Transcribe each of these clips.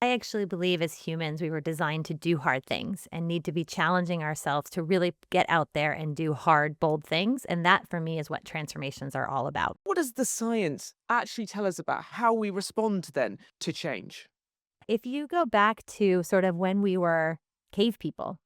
I actually believe as humans, we were designed to do hard things and need to be challenging ourselves to really get out there and do hard, bold things. And that for me is what transformations are all about. What does the science actually tell us about how we respond then to change? If you go back to sort of when we were cave people,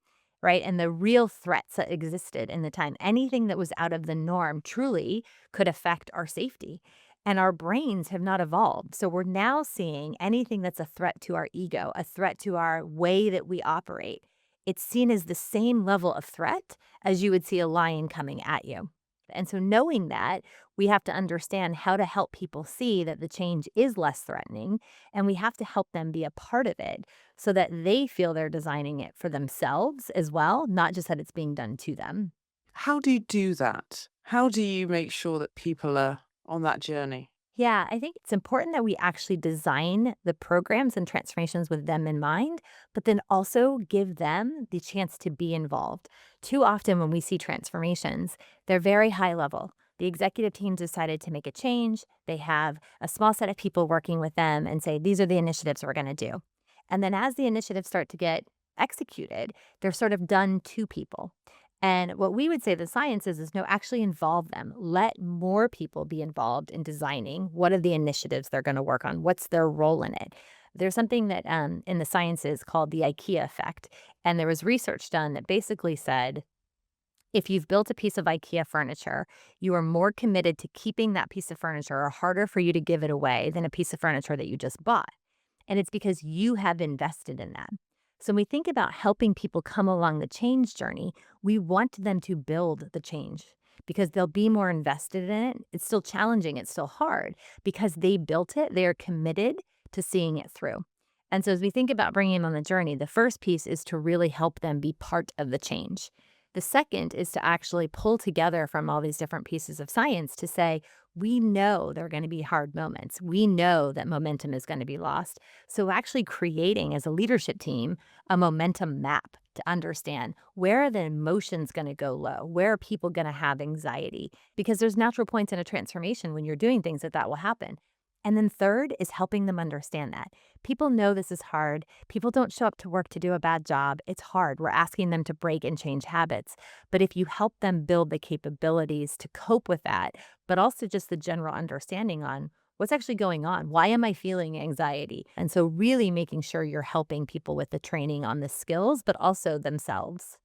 right, and the real threats that existed in the time, anything that was out of the norm truly could affect our safety. And our brains have not evolved. So we're now seeing anything that's a threat to our ego, a threat to our way that we operate. It's seen as the same level of threat as you would see a lion coming at you. And so, knowing that, we have to understand how to help people see that the change is less threatening, and we have to help them be a part of it so that they feel they're designing it for themselves as well, not just that it's being done to them. How do you do that? How do you make sure that people are on that journey? Yeah, I think it's important that we actually design the programs and transformations with them in mind, but then also give them the chance to be involved. Too often, when we see transformations, they're very high level. The executive team decided to make a change. They have a small set of people working with them and say, these are the initiatives we're going to do. And then as the initiatives start to get executed, they're sort of done to people. And what we would say the science is no, actually involve them. Let more people be involved in designing what are the initiatives they're going to work on. What's their role in it? There's something that in the sciences called the IKEA effect. And there was research done that basically said if you've built a piece of IKEA furniture, you are more committed to keeping that piece of furniture or harder for you to give it away than a piece of furniture that you just bought. And it's because you have invested in that. So when we think about helping people come along the change journey, we want them to build the change because they'll be more invested in it. It's still challenging, it's still hard because they built it, they are committed to seeing it through. And so as we think about bringing them on the journey, the first piece is to really help them be part of the change. The second is to actually pull together from all these different pieces of science to say, we know there are going to be hard moments. We know that momentum is going to be lost. So, actually creating as a leadership team a momentum map to understand where are the emotions going to go low? Where are people going to have anxiety? Because there's natural points in a transformation when you're doing things that will happen. And then third is helping them understand that. People know this is hard. People don't show up to work to do a bad job. It's hard. We're asking them to break and change habits. But if you help them build the capabilities to cope with that, but also just the general understanding on what's actually going on, why am I feeling anxiety? And so, really making sure you're helping people with the training on the skills, but also themselves.